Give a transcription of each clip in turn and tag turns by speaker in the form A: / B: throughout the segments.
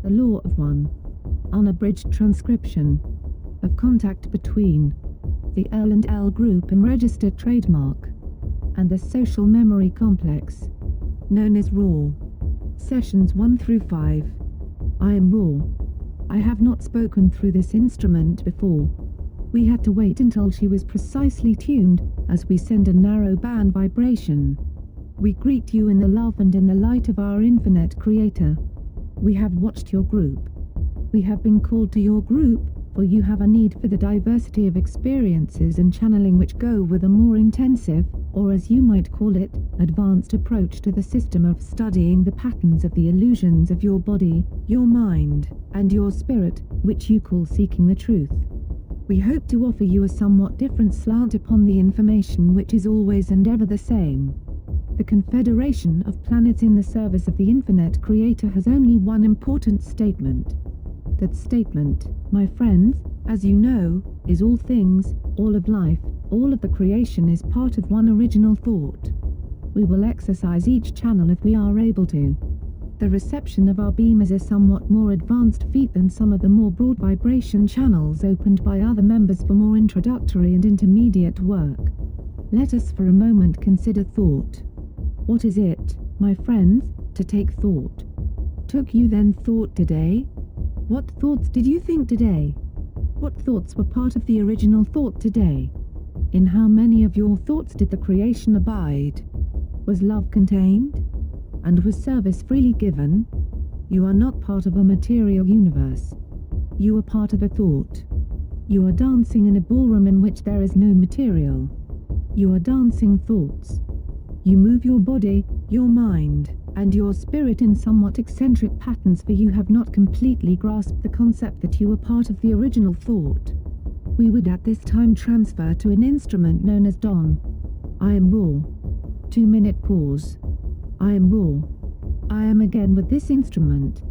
A: The Law of One. Unabridged transcription of contact between the L&L Group and registered trademark and the social memory complex known as RAW. Sessions 1 through 5. I am RAW. I have not spoken through this instrument before. We had to wait until she was precisely tuned, as we send a narrow band vibration. We greet you in the love and in the light of our infinite Creator. We have watched your group. We have been called to your group, for you have a need for the diversity of experiences and channeling which go with a more intensive, or as you might call it, advanced approach to the system of studying the patterns of the illusions of your body, your mind, and your spirit, which you call seeking the truth. We hope to offer you a somewhat different slant upon the information which is always and ever the same. The Confederation of Planets in the service of the Infinite Creator has only one important statement. That statement, my friends, as you know, is all things, all of life, all of the creation is part of one original thought. We will exercise each channel if we are able to. The reception of our beam is a somewhat more advanced feat than some of the more broad vibration channels opened by other members for more introductory and intermediate work. Let us for a moment consider thought. What is it, my friends, to take thought? Took you then thought today? What thoughts did you think today? What thoughts were part of the original thought today? In how many of your thoughts did the creation abide? Was love contained? And was service freely given? You are not part of a material universe. You are part of a thought. You are dancing in a ballroom in which there is no material. You are dancing thoughts. You move your body, your mind, and your spirit in somewhat eccentric patterns, for you have not completely grasped the concept that you are part of the original thought. We would at this time transfer to an instrument known as DON. I am RAW. 2-minute pause. I am RAW. I am again with this instrument.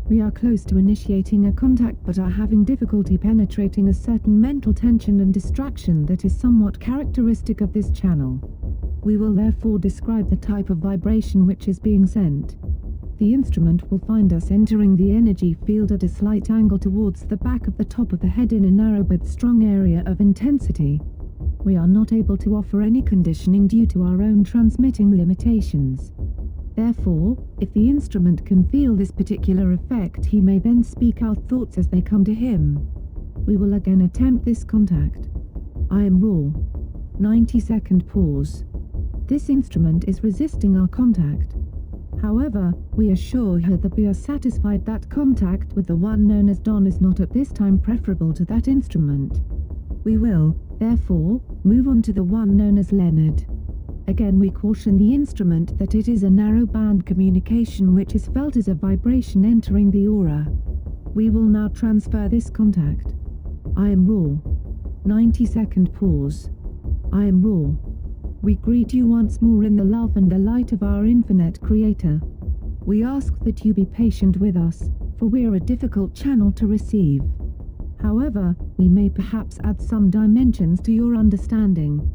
A: We are close to initiating a contact but are having difficulty penetrating a certain mental tension and distraction that is somewhat characteristic of this channel. We will therefore describe the type of vibration which is being sent. The instrument will find us entering the energy field at a slight angle towards the back of the top of the head in a narrow but strong area of intensity. We are not able to offer any conditioning due to our own transmitting limitations. Therefore, if the instrument can feel this particular effect, he may then speak our thoughts as they come to him. We will again attempt this contact. I am RAW. 90-second pause. This instrument is resisting our contact. However, we assure her that we are satisfied that contact with the one known as DON is not at this time preferable to that instrument. We will, therefore, move on to the one known as Leonard. Again we caution the instrument that it is a narrow band communication which is felt as a vibration entering the aura. We will now transfer this contact. I am RAW. 90-second pause. I am RAW. We greet you once more in the love and the light of our infinite Creator. We ask that you be patient with us, for we are a difficult channel to receive. However, we may perhaps add some dimensions to your understanding.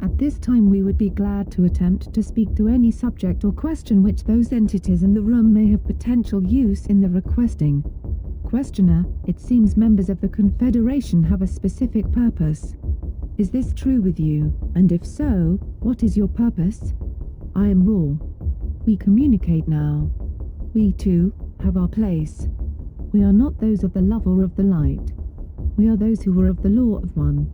A: At this time we would be glad to attempt to speak to any subject or question which those entities in the room may have potential use in the requesting. Questioner, it seems members of the Confederation have a specific purpose. Is this true with you, and if so, what is your purpose? I am RAW. We communicate now. We too have our place. We are not those of the love or of the light. We are those who are of the Law of One.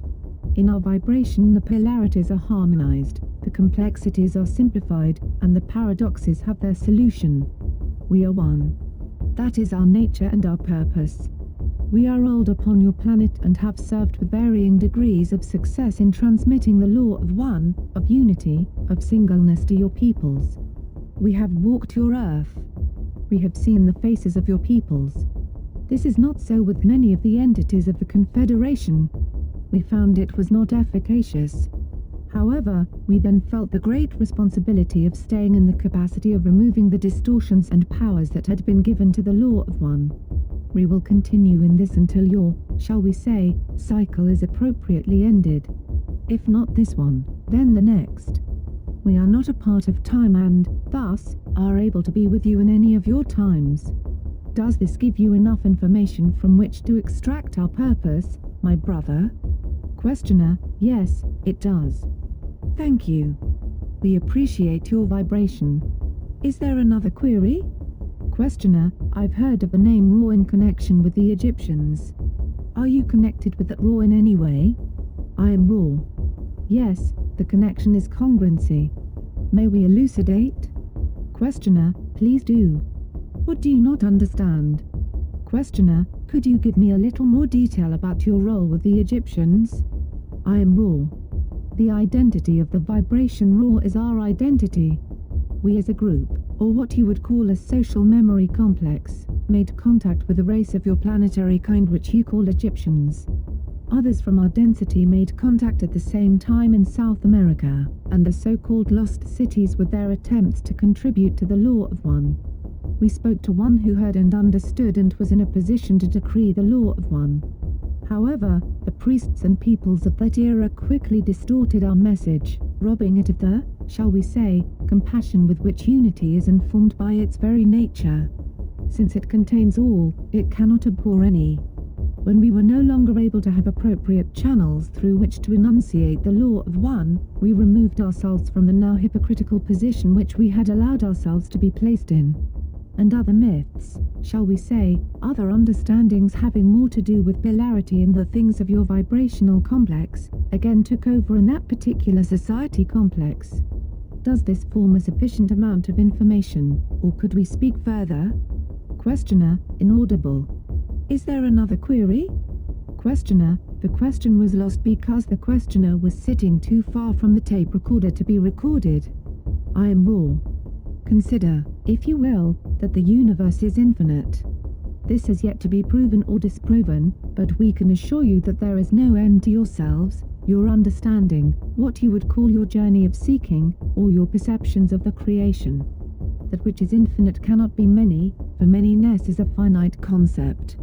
A: In our vibration the polarities are harmonized, the complexities are simplified, and the paradoxes have their solution. We are one. That is our nature and our purpose. We are old upon your planet and have served with varying degrees of success in transmitting the law of one, of unity, of singleness to your peoples. We have walked your earth. We have seen the faces of your peoples. This is not so with many of the entities of the Confederation. We found it was not efficacious. However, we then felt the great responsibility of staying in the capacity of removing the distortions and powers that had been given to the Law of One. We will continue in this until your, shall we say, cycle is appropriately ended. If not this one, then the next. We are not a part of time and, thus, are able to be with you in any of your times. Does this give you enough information from which to extract our purpose, my brother? Questioner: Yes, it does. Thank you. We appreciate your vibration. Is there another query? Questioner: I've heard of the name Ra in connection with the Egyptians. Are you connected with that Ra in any way? I am Ra. Yes, the connection is congruency. May we elucidate? Questioner: Please do. What do you not understand? Questioner: Could you give me a little more detail about your role with the Egyptians? I am Ra. The identity of the vibration Ra is our identity. We as a group, or what you would call a social memory complex, made contact with a race of your planetary kind which you call Egyptians. Others from our density made contact at the same time in South America, and the so-called lost cities with their attempts to contribute to the law of one. We spoke to one who heard and understood and was in a position to decree the law of one. However, the priests and peoples of that era quickly distorted our message, robbing it of the, shall we say, compassion with which unity is informed by its very nature. Since it contains all, it cannot abhor any. When we were no longer able to have appropriate channels through which to enunciate the law of one, we removed ourselves from the now hypocritical position which we had allowed ourselves to be placed in. And other myths, shall we say, other understandings having more to do with polarity in the things of your vibrational complex, again took over in that particular society complex. Does this form a sufficient amount of information, or could we speak further? Questioner: Inaudible. Is there another query? Questioner: The question was lost because the questioner was sitting too far from the tape recorder to be recorded. I am Ra. Consider, if you will, that the universe is infinite. This has yet to be proven or disproven, but we can assure you that there is no end to yourselves, your understanding, what you would call your journey of seeking, or your perceptions of the creation. That which is infinite cannot be many, for manyness is a finite concept.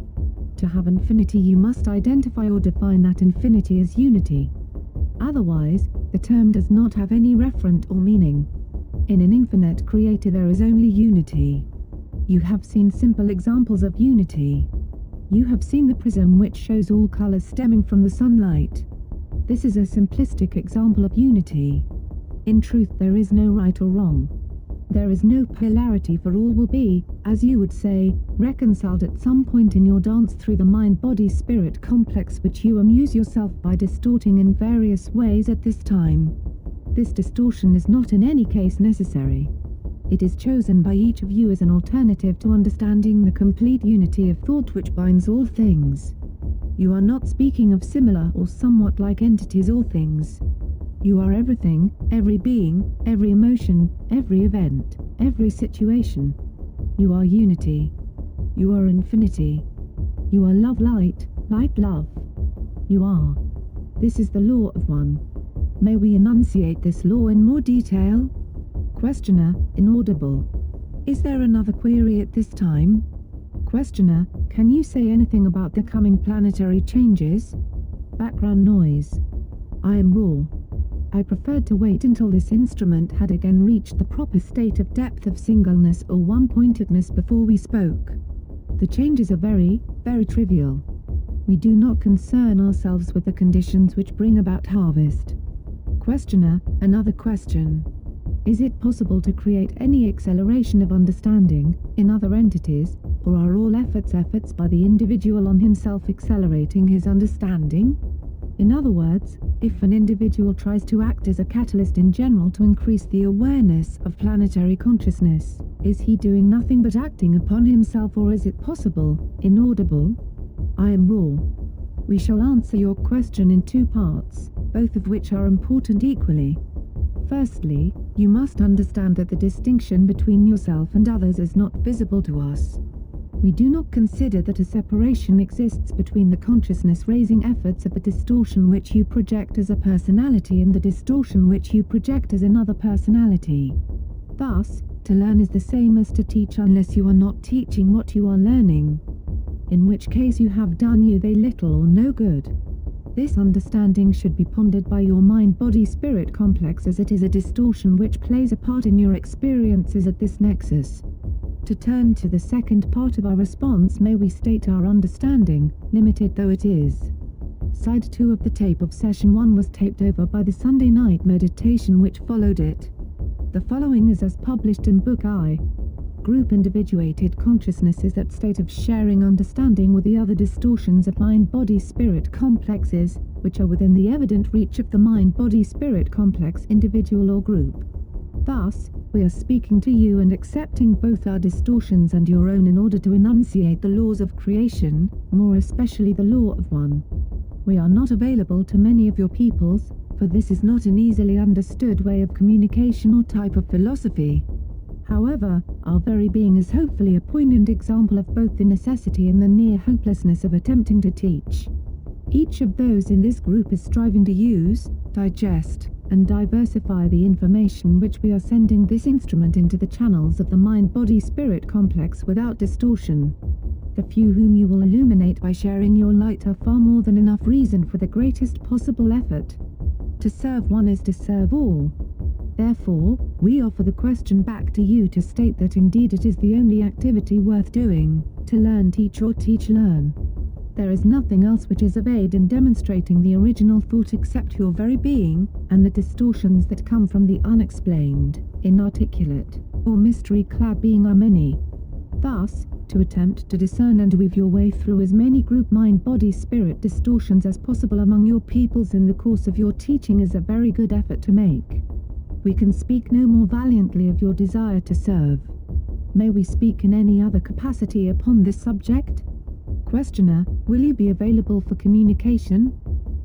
A: To have infinity you must identify or define that infinity as unity. Otherwise, the term does not have any referent or meaning. In an infinite creator there is only unity. You have seen simple examples of unity. You have seen the prism which shows all colors stemming from the sunlight. This is a simplistic example of unity. In truth there is no right or wrong. There is no polarity, for all will be, as you would say, reconciled at some point in your dance through the mind-body-spirit complex which you amuse yourself by distorting in various ways at this time. This distortion is not in any case necessary. It is chosen by each of you as an alternative to understanding the complete unity of thought which binds all things. You are not speaking of similar or somewhat like entities or things. You are everything, every being, every emotion, every event, every situation. You are unity. You are infinity. You are love light, light love. You are. This is the law of one. May we enunciate this law in more detail? Questioner: Inaudible. Is there another query at this time? Questioner: Can you say anything about the coming planetary changes? Background noise. I am Ra. I preferred to wait until this instrument had again reached the proper state of depth of singleness or one-pointedness before we spoke. The changes are very, very trivial. We do not concern ourselves with the conditions which bring about harvest. Questioner: Another question. Is it possible to create any acceleration of understanding in other entities, or are all efforts by the individual on himself accelerating his understanding? In other words, if an individual tries to act as a catalyst in general to increase the awareness of planetary consciousness, is he doing nothing but acting upon himself, or is it possible, inaudible? I am Ra. We shall answer your question in two parts, both of which are important equally. Firstly, you must understand that the distinction between yourself and others is not visible to us. We do not consider that a separation exists between the consciousness-raising efforts of the distortion which you project as a personality and the distortion which you project as another personality. Thus, to learn is the same as to teach unless you are not teaching what you are learning. In which case you have done you they little or no good. This understanding should be pondered by your mind-body-spirit complex, as it is a distortion which plays a part in your experiences at this nexus. To turn to the second part of our response, may we state our understanding, limited though it is. Side 2 of the tape of session 1 was taped over by the Sunday night meditation which followed it. The following is as published in Book I. Group individuated consciousness is that state of sharing understanding with the other distortions of mind-body-spirit complexes, which are within the evident reach of the mind-body-spirit complex individual or group. Thus, we are speaking to you and accepting both our distortions and your own in order to enunciate the laws of creation, more especially the law of one. We are not available to many of your peoples, for this is not an easily understood way of communication or type of philosophy. However, our very being is hopefully a poignant example of both the necessity and the near hopelessness of attempting to teach. Each of those in this group is striving to use, digest, and diversify the information which we are sending this instrument into the channels of the mind-body-spirit complex without distortion. The few whom you will illuminate by sharing your light are far more than enough reason for the greatest possible effort. To serve one is to serve all. Therefore, we offer the question back to you to state that indeed it is the only activity worth doing, to learn, teach or teach learn. There is nothing else which is of aid in demonstrating the original thought except your very being, and the distortions that come from the unexplained, inarticulate, or mystery-clad being are many. Thus, to attempt to discern and weave your way through as many group mind-body-spirit distortions as possible among your peoples in the course of your teaching is a very good effort to make. We can speak no more valiantly of your desire to serve. May we speak in any other capacity upon this subject? Questioner, will you be available for communication?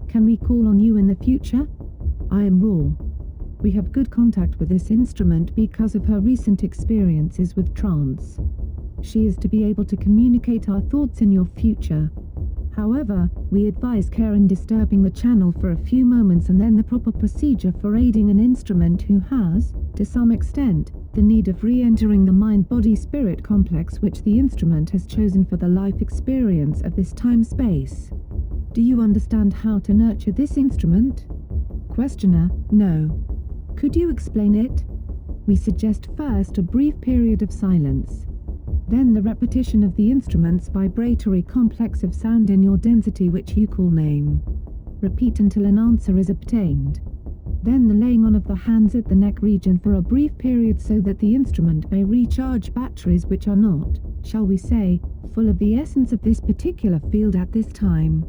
A: Can we call on you in the future? I am Raw. We have good contact with this instrument because of her recent experiences with trance. She is to be able to communicate our thoughts in your future. However, we advise care in disturbing the channel for a few moments and then the proper procedure for aiding an instrument who has, to some extent, the need of re-entering the mind-body-spirit complex which the instrument has chosen for the life experience of this time-space. Do you understand how to nurture this instrument? Questioner, no. Could you explain it? We suggest first a brief period of silence. Then the repetition of the instrument's vibratory complex of sound in your density which you call name. Repeat until an answer is obtained. Then the laying on of the hands at the neck region for a brief period so that the instrument may recharge batteries which are not, shall we say, full of the essence of this particular field at this time.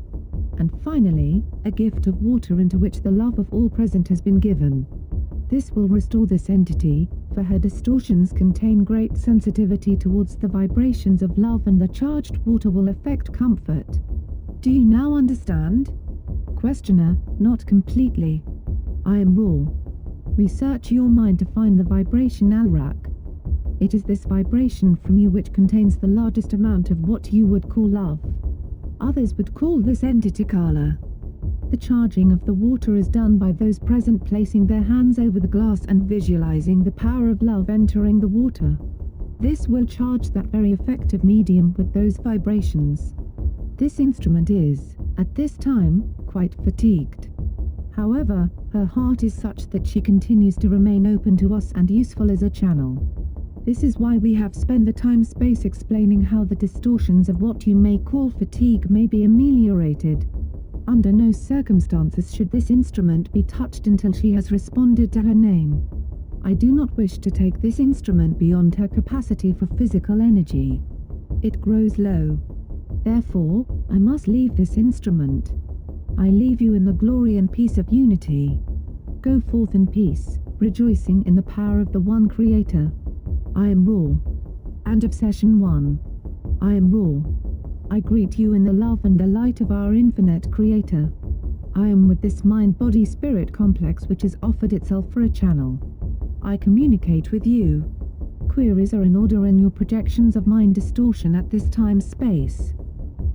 A: And finally, a gift of water into which the love of all present has been given. This will restore this entity, for her distortions contain great sensitivity towards the vibrations of love and the charged water will affect comfort. Do you now understand? Questioner, not completely. I am Raw. We search your mind to find the vibration Alrak. It is this vibration from you which contains the largest amount of what you would call love. Others would call this entity Kala. The charging of the water is done by those present placing their hands over the glass and visualizing the power of love entering the water. This will charge that very effective medium with those vibrations. This instrument is, at this time, quite fatigued. However, her heart is such that she continues to remain open to us and useful as a channel. This is why we have spent the time-space explaining how the distortions of what you may call fatigue may be ameliorated. Under no circumstances should this instrument be touched until she has responded to her name. I do not wish to take this instrument beyond her capacity for physical energy. It grows low. Therefore, I must leave this instrument. I leave you in the glory and peace of unity. Go forth in peace, rejoicing in the power of the one Creator. I am Raw. End of session 1. I am Raw. I greet you in the love and the light of our infinite Creator. I am with this mind-body-spirit complex which has offered itself for a channel. I communicate with you. Queries are in order in your projections of mind distortion at this time-space.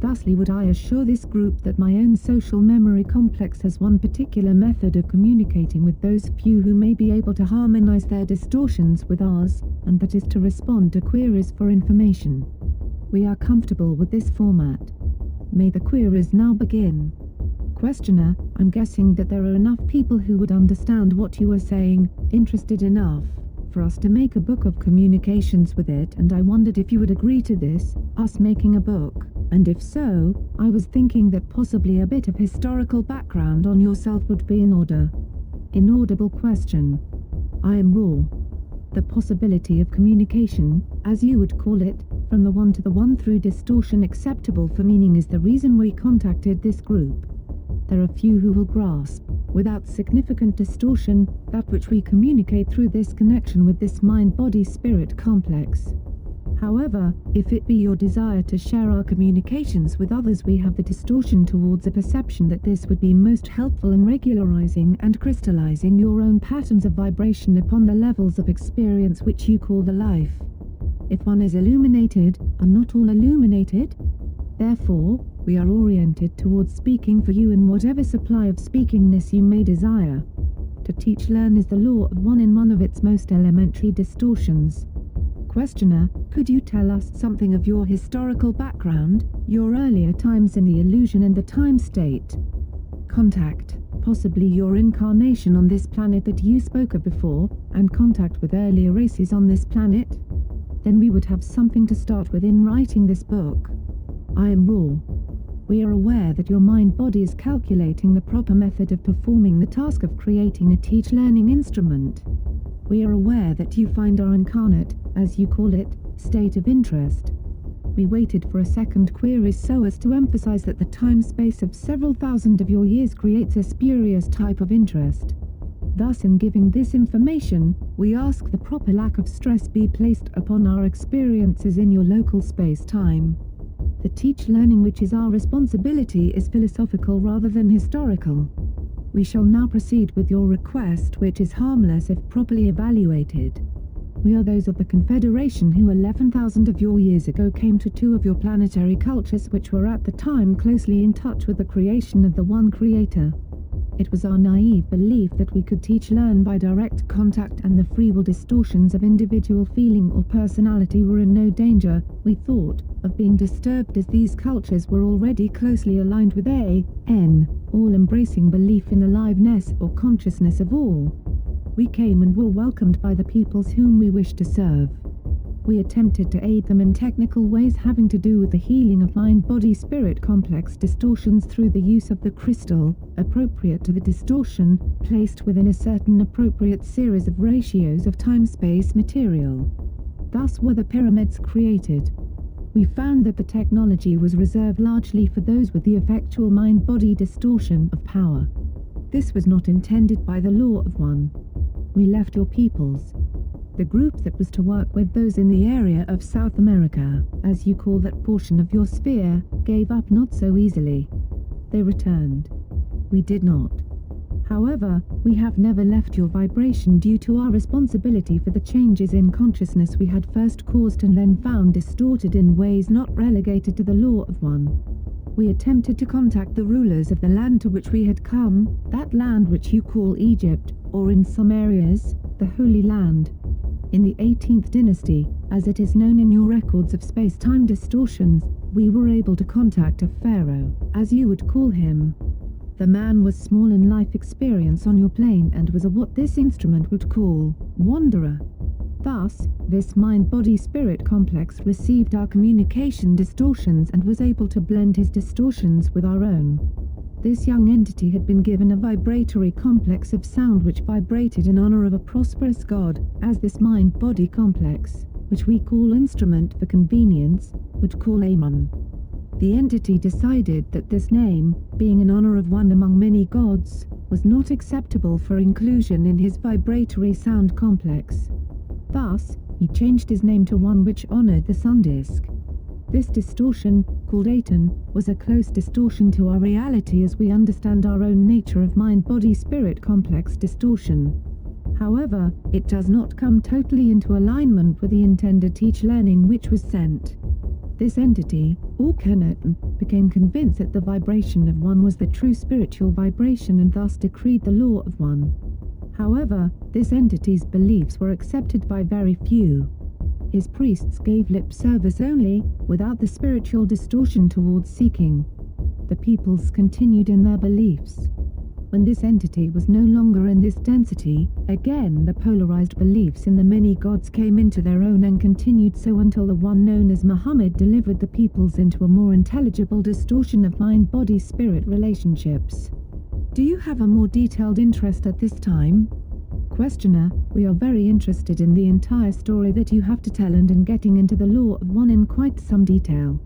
A: Thusly would I assure this group that my own social memory complex has one particular method of communicating with those few who may be able to harmonize their distortions with ours, and that is to respond to queries for information. We are comfortable with this format. May the queries now begin. Questioner, I'm guessing that there are enough people who would understand what you are saying, interested enough, for us to make a book of communications with it, and I wondered if you would agree to this, us making a book, and if so, I was thinking that possibly a bit of historical background on yourself would be in order. Inaudible question. I am raw. The possibility of communication, as you would call it, from the one to the one through distortion acceptable for meaning is the reason we contacted this group. There are few who will grasp, without significant distortion, that which we communicate through this connection with this mind-body-spirit complex. However, if it be your desire to share our communications with others, we have the distortion towards a perception that this would be most helpful in regularizing and crystallizing your own patterns of vibration upon the levels of experience which you call the life. If one is illuminated, are not all illuminated? Therefore, we are oriented towards speaking for you in whatever supply of speakingness you may desire. To teach learn is the law of one in one of its most elementary distortions. Questioner, could you tell us something of your historical background, your earlier times in the illusion and the time state? Contact, possibly your incarnation on this planet that you spoke of before, and contact with earlier races on this planet? Then we would have something to start with in writing this book. I am raw. We are aware that your mind-body is calculating the proper method of performing the task of creating a teach-learning instrument. We are aware that you find our incarnate, as you call it, state of interest. We waited for a second query so as to emphasize that the time-space of several thousand of your years creates a spurious type of interest. Thus, in giving this information, we ask the proper lack of stress be placed upon our experiences in your local space-time. The teach-learning which is our responsibility is philosophical rather than historical. We shall now proceed with your request, which is harmless if properly evaluated. We are those of the Confederation who 11,000 of your years ago came to two of your planetary cultures which were at the time closely in touch with the creation of the one Creator. It was our naive belief that we could teach learn by direct contact and the free will distortions of individual feeling or personality were in no danger, we thought, of being disturbed as these cultures were already closely aligned with A.N., all-embracing belief in the aliveness or consciousness of all. We came and were welcomed by the peoples whom we wished to serve. We attempted to aid them in technical ways having to do with the healing of mind-body-spirit complex distortions through the use of the crystal, appropriate to the distortion, placed within a certain appropriate series of ratios of time-space material. Thus were the pyramids created. We found that the technology was reserved largely for those with the effectual mind-body distortion of power. This was not intended by the law of one. We left your peoples. The group that was to work with those in the area of South America, as you call that portion of your sphere, gave up not so easily. They returned. We did not. However, we have never left your vibration due to our responsibility for the changes in consciousness we had first caused and then found distorted in ways not relegated to the law of one. We attempted to contact the rulers of the land to which we had come, that land which you call Egypt, or in some areas, the Holy Land. In the 18th dynasty, as it is known in your records of space-time distortions, we were able to contact a pharaoh, as you would call him. The man was small in life experience on your plane and was a what this instrument would call wanderer. Thus, this mind-body-spirit complex received our communication distortions and was able to blend his distortions with our own. This young entity had been given a vibratory complex of sound which vibrated in honor of a prosperous god, as this mind-body complex, which we call instrument for convenience, would call Amon. The entity decided that this name, being in honor of one among many gods, was not acceptable for inclusion in his vibratory sound complex. Thus, he changed his name to one which honored the sun disk. This distortion, called Aton, was a close distortion to our reality as we understand our own nature of mind-body-spirit complex distortion. However, it does not come totally into alignment with the intended teach-learning which was sent. This entity, or Keneton, became convinced that the vibration of one was the true spiritual vibration and thus decreed the law of one. However, this entity's beliefs were accepted by very few. His priests gave lip service only, without the spiritual distortion towards seeking. The peoples continued in their beliefs. When this entity was no longer in this density, again the polarized beliefs in the many gods came into their own and continued so until the one known as Muhammad delivered the peoples into a more intelligible distortion of mind-body-spirit relationships. Do you have a more detailed interest at this time? Questioner: we are very interested in the entire story that you have to tell and in getting into the law of one in quite some detail.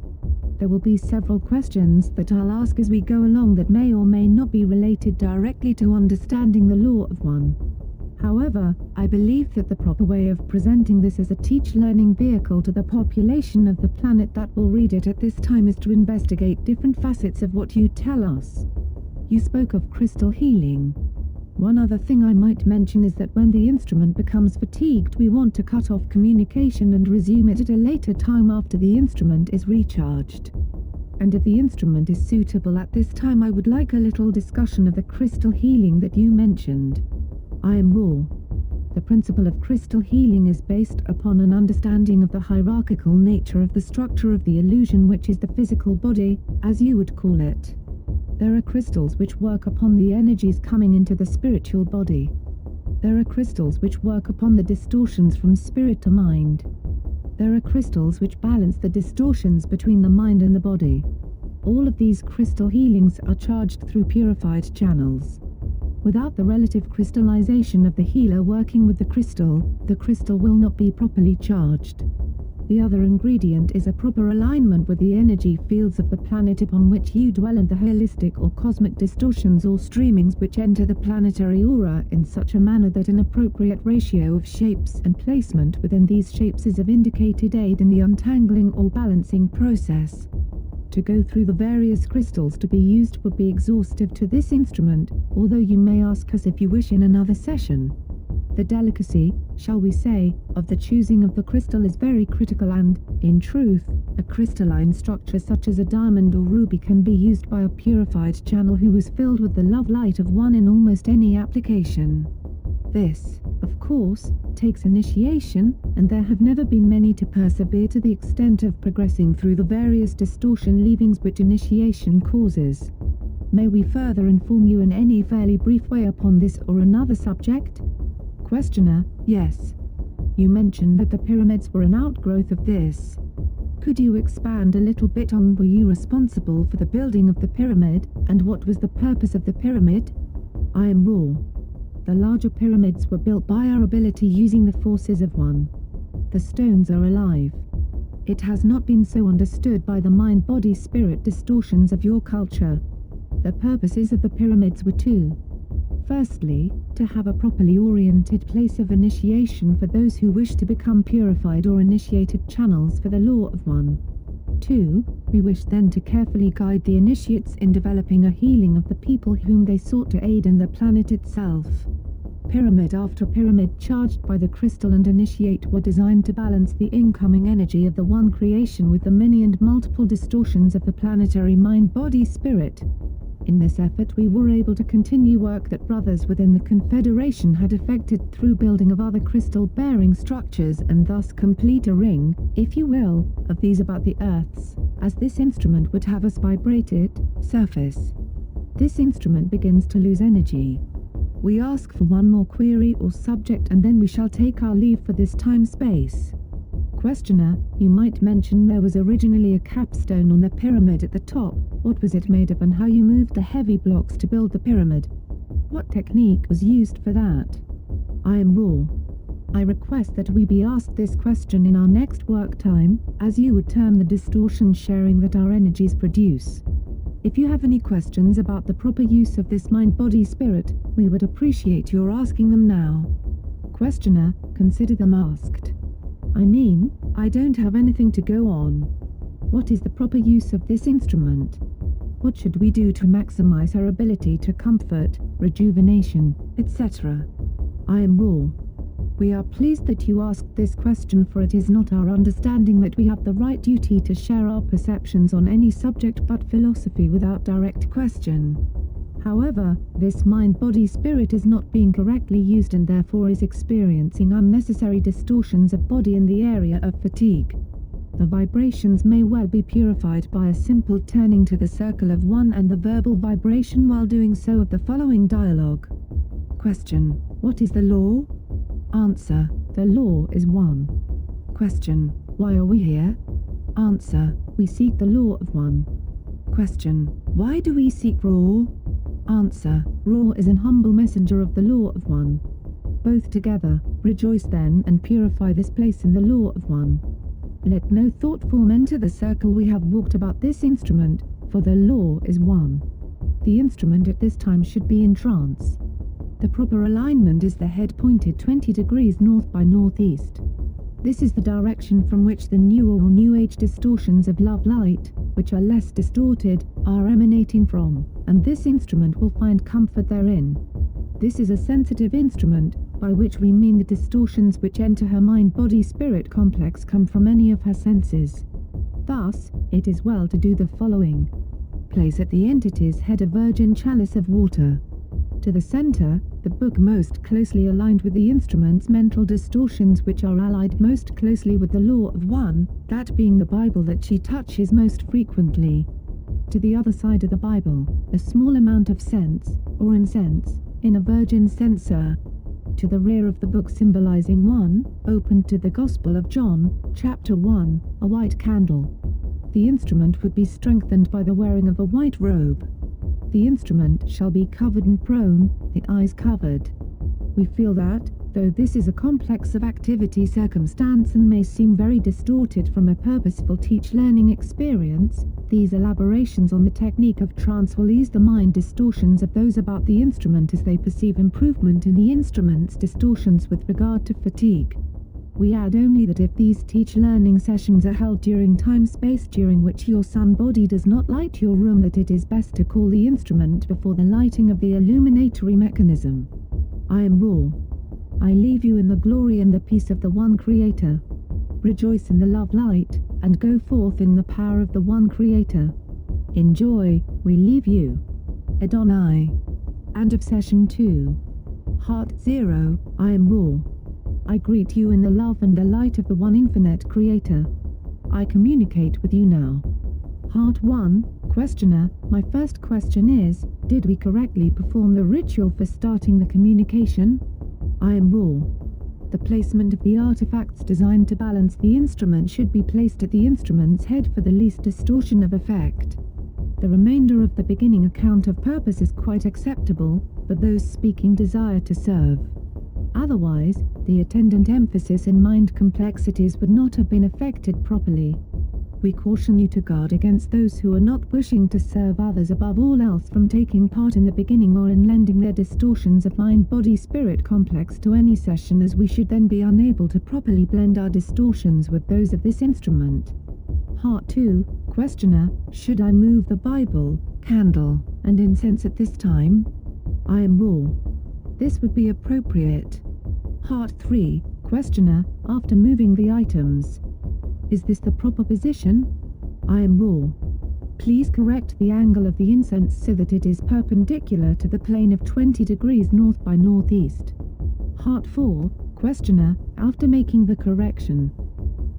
A: There will be several questions that I'll ask as we go along that may or may not be related directly to understanding the law of one. However, I believe that the proper way of presenting this as a teach-learning vehicle to the population of the planet that will read it at this time is to investigate different facets of what you tell us. You spoke of crystal healing. One other thing I might mention is that when the instrument becomes fatigued, we want to cut off communication and resume it at a later time after the instrument is recharged. And if the instrument is suitable at this time, I would like a little discussion of the crystal healing that you mentioned. I am raw. The principle of crystal healing is based upon an understanding of the hierarchical nature of the structure of the illusion, which is the physical body, as you would call it. There are crystals which work upon the energies coming into the spiritual body. There are crystals which work upon the distortions from spirit to mind. There are crystals which balance the distortions between the mind and the body. All of these crystal healings are charged through purified channels. Without the relative crystallization of the healer working with the crystal will not be properly charged. The other ingredient is a proper alignment with the energy fields of the planet upon which you dwell and the holistic or cosmic distortions or streamings which enter the planetary aura in such a manner that an appropriate ratio of shapes and placement within these shapes is of indicated aid in the untangling or balancing process. To go through the various crystals to be used would be exhaustive to this instrument, although you may ask us if you wish in another session. The delicacy, shall we say, of the choosing of the crystal is very critical and, in truth, a crystalline structure such as a diamond or ruby can be used by a purified channel who is filled with the love light of one in almost any application. This, of course, takes initiation, and there have never been many to persevere to the extent of progressing through the various distortion leavings which initiation causes. May we further inform you in any fairly brief way upon this or another subject? Questioner: yes. You mentioned that the pyramids were an outgrowth of this. Could you expand a little bit on were you responsible for the building of the pyramid, and what was the purpose of the pyramid? I am raw. The larger pyramids were built by our ability using the forces of one. The stones are alive. It has not been so understood by the mind-body-spirit distortions of your culture. The purposes of the pyramids were two. Firstly, to have a properly oriented place of initiation for those who wish to become purified or initiated channels for the law of one. 2. We wish then to carefully guide the initiates in developing a healing of the people whom they sought to aid in the planet itself. Pyramid after pyramid charged by the crystal and initiate were designed to balance the incoming energy of the one creation with the many and multiple distortions of the planetary mind-body-spirit. In this effort we were able to continue work that brothers within the Confederation had effected through building of other crystal-bearing structures and thus complete a ring, if you will, of these about the Earth's, as this instrument would have us vibrated, surface. This instrument begins to lose energy. We ask for one more query or subject and then we shall take our leave for this time-space. Questioner: you might mention there was originally a capstone on the pyramid at the top. What was it made of and how you moved the heavy blocks to build the pyramid? What technique was used for that? I am raw. I request that we be asked this question in our next work time, as you would term the distortion sharing that our energies produce. If you have any questions about the proper use of this mind-body-spirit, we would appreciate your asking them now. Questioner: consider them asked. I mean, I don't have anything to go on. What is the proper use of this instrument? What should we do to maximize our ability to comfort, rejuvenation, etc.? I am raw. We are pleased that you asked this question, for it is not our understanding that we have the right duty to share our perceptions on any subject but philosophy without direct question. However, this mind-body-spirit is not being correctly used and therefore is experiencing unnecessary distortions of body in the area of fatigue. The vibrations may well be purified by a simple turning to the circle of 1 and the verbal vibration while doing so of the following dialogue. Question: what is the law? Answer: the law is 1. Question: why are we here? Answer: we seek the law of 1. Question: why do we seek Ra? Answer: Ra is an humble messenger of the law of 1. Both together, rejoice then and purify this place in the law of 1. Let no thought form enter the circle we have walked about this instrument, for the law is 1. The instrument at this time should be in trance. The proper alignment is the head pointed 20 degrees north by northeast. This is the direction from which the new or New Age distortions of love light, which are less distorted, are emanating from, and this instrument will find comfort therein. This is a sensitive instrument, by which we mean the distortions which enter her mind-body-spirit complex come from any of her senses. Thus, it is well to do the following. Place at the entity's head a virgin chalice of water. To the center, the book most closely aligned with the instrument's mental distortions which are allied most closely with the law of 1, that being the Bible that she touches most frequently. To the other side of the Bible, a small amount of sense, or incense, in a virgin censer. To the rear of the book symbolizing 1, opened to the Gospel of John, chapter 1, a white candle. The instrument would be strengthened by the wearing of a white robe. The instrument shall be covered and prone, the eyes covered. We feel that, though this is a complex of activity circumstance and may seem very distorted from a purposeful teach-learning experience, these elaborations on the technique of trance will ease the mind distortions of those about the instrument as they perceive improvement in the instrument's distortions with regard to fatigue. We add only that if these teach-learning sessions are held during time-space during which your sun body does not light your room, that it is best to call the instrument before the lighting of the illuminatory mechanism. I am Ra. I leave you in the glory and the peace of the One Creator. Rejoice in the love light, and go forth in the power of the One Creator. In joy, we leave you. Adonai. End of Session 2. Heart 0, I am Ra. I greet you in the love and the light of the One Infinite Creator. I communicate with you now. Heart 1, Questioner, my first question is, did we correctly perform the ritual for starting the communication? I am Ra. The placement of the artifacts designed to balance the instrument should be placed at the instrument's head for the least distortion of effect. The remainder of the beginning account of purpose is quite acceptable, but those speaking desire to serve. Otherwise, the attendant emphasis and mind complexities would not have been affected properly. We caution you to guard against those who are not wishing to serve others above all else from taking part in the beginning or in lending their distortions of mind-body-spirit complex to any session, as we should then be unable to properly blend our distortions with those of this instrument. Heart 2, Questioner, should I move the Bible, candle, and incense at this time? I am Ra. This would be appropriate. Heart 3, Questioner, after moving the items. Is this the proper position? I am Ra. Please correct the angle of the incense so that it is perpendicular to the plane of 20 degrees north by northeast. Heart 4, Questioner, after making the correction.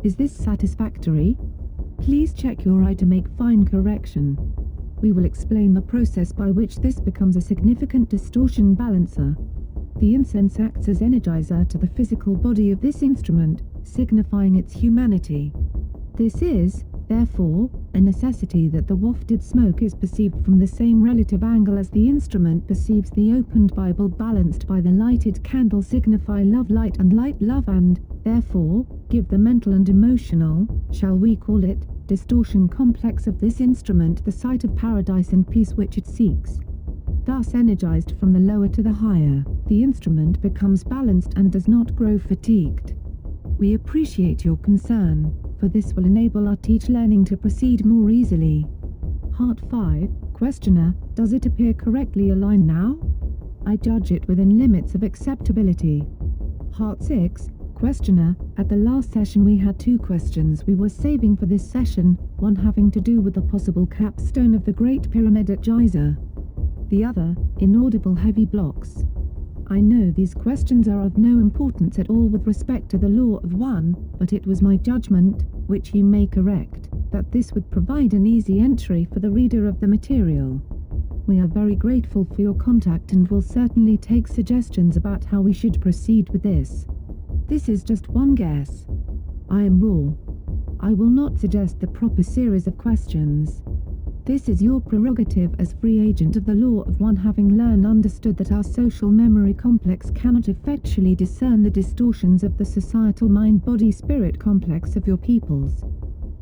A: Is this satisfactory? Please check your eye to make fine correction. We will explain the process by which this becomes a significant distortion balancer. The incense acts as energizer to the physical body of this instrument, signifying its humanity. This is, therefore, a necessity that the wafted smoke is perceived from the same relative angle as the instrument perceives the opened Bible, balanced by the lighted candle, signify love light and light love, and, therefore, give the mental and emotional, shall we call it, distortion complex of this instrument the sight of paradise and peace which it seeks. Thus energized from the lower to the higher, the instrument becomes balanced and does not grow fatigued. We appreciate your concern, for this will enable our teach learning to proceed more easily. Heart 5, Questioner, does it appear correctly aligned now? I judge it within limits of acceptability. Heart 6, Questioner, at the last session we had 2 questions we were saving for this session, one having to do with the possible capstone of the Great Pyramid at Giza. The other, inaudible heavy blocks. I know these questions are of no importance at all with respect to the law of one, but it was my judgment, which you may correct, that this would provide an easy entry for the reader of the material. We are very grateful for your contact and will certainly take suggestions about how we should proceed with this. This is just one guess. I am raw. I will not suggest the proper series of questions. This is your prerogative as free agent of the law of one, having understood that our social memory complex cannot effectually discern the distortions of the societal mind-body-spirit complex of your peoples.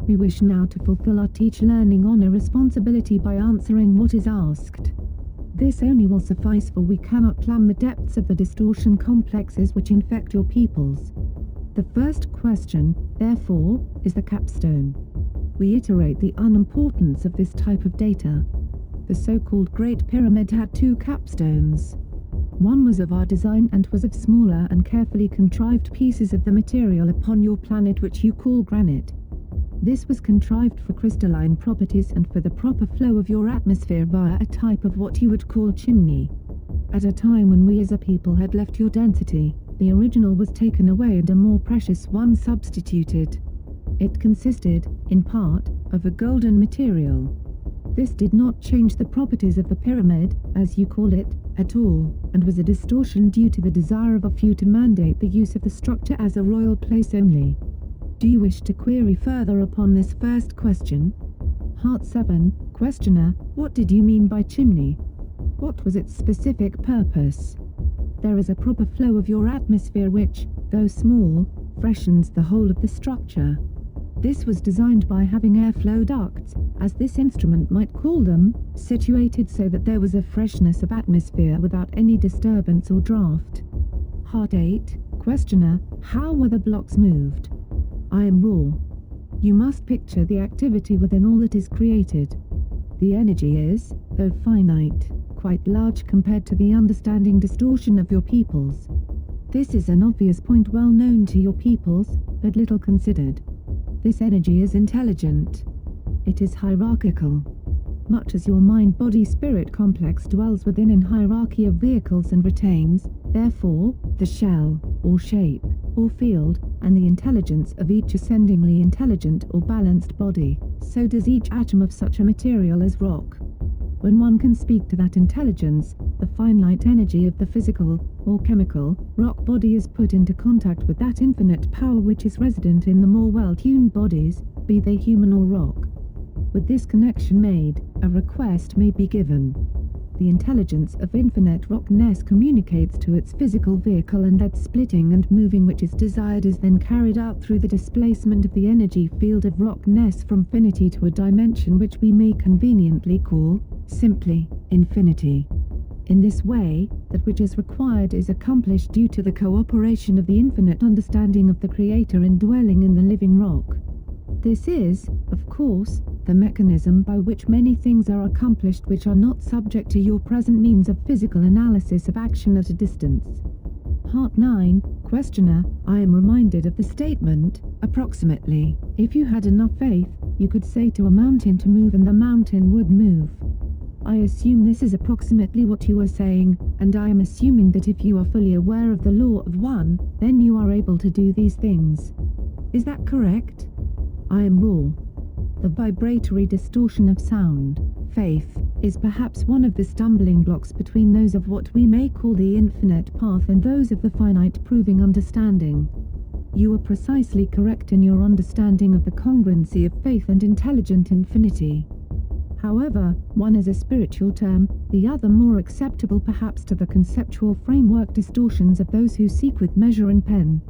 A: We wish now to fulfill our teach-learning honor responsibility by answering what is asked. This only will suffice, for we cannot plumb the depths of the distortion complexes which infect your peoples. The first question, therefore, is the capstone. We iterate the unimportance of this type of data. The so-called Great Pyramid had two capstones. One was of our design and was of smaller and carefully contrived pieces of the material upon your planet which you call granite. This was contrived for crystalline properties and for the proper flow of your atmosphere via a type of what you would call chimney. At a time when we as a people had left your density, the original was taken away and a more precious one substituted. It consisted, in part, of a golden material. This did not change the properties of the pyramid, as you call it, at all, and was a distortion due to the desire of a few to mandate the use of the structure as a royal place only. Do you wish to query further upon this first question? Heart 7, Questioner, what did you mean by chimney? What was its specific purpose? There is a proper flow of your atmosphere which, though small, freshens the whole of the structure. This was designed by having airflow ducts, as this instrument might call them, situated so that there was a freshness of atmosphere without any disturbance or draft. Heart 8, Questioner, how were the blocks moved? I am raw. You must picture the activity within all that is created. The energy is, though finite, quite large compared to the understanding distortion of your peoples. This is an obvious point well known to your peoples, but little considered. This energy is intelligent. It is hierarchical. Much as your mind-body-spirit complex dwells within an hierarchy of vehicles and retains, therefore, the shell, or shape, or field, and the intelligence of each ascendingly intelligent or balanced body, so does each atom of such a material as rock. When one can speak to that intelligence, the finite energy of the physical, or chemical, rock body is put into contact with that infinite power which is resident in the more well-tuned bodies, be they human or rock. With this connection made, a request may be given. The intelligence of infinite rockness communicates to its physical vehicle, and that splitting and moving which is desired is then carried out through the displacement of the energy field of rockness from finity to a dimension which we may conveniently call, simply, infinity. In this way, that which is required is accomplished due to the cooperation of the infinite understanding of the Creator indwelling in the living rock. This is, of course, the mechanism by which many things are accomplished which are not subject to your present means of physical analysis of action at a distance. Heart 9, Questioner, I am reminded of the statement, approximately, if you had enough faith, you could say to a mountain to move and the mountain would move. I assume this is approximately what you are saying, and I am assuming that if you are fully aware of the law of one, then you are able to do these things. Is that correct? I am raw. The vibratory distortion of sound, faith, is perhaps one of the stumbling blocks between those of what we may call the infinite path and those of the finite proving understanding. You are precisely correct in your understanding of the congruency of faith and intelligent infinity. However, one is a spiritual term, the other more acceptable perhaps to the conceptual framework distortions of those who seek with measure and pen.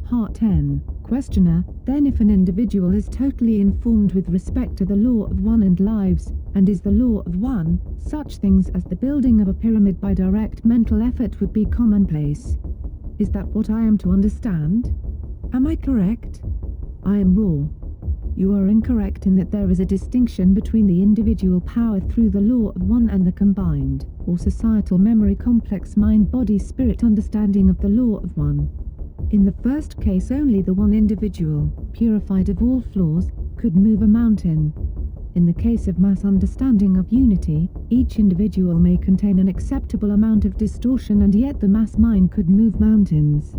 A: Heart 10, Questioner, then if an individual is totally informed with respect to the law of one and lives, and is the law of one, such things as the building of a pyramid by direct mental effort would be commonplace. Is that what I am to understand? Am I correct? I am raw. You are incorrect in that there is a distinction between the individual power through the law of one and the combined, or societal memory complex mind-body-spirit understanding of the law of one. In the first case only the one individual, purified of all flaws, could move a mountain. In the case of mass understanding of unity, each individual may contain an acceptable amount of distortion, and yet the mass mind could move mountains.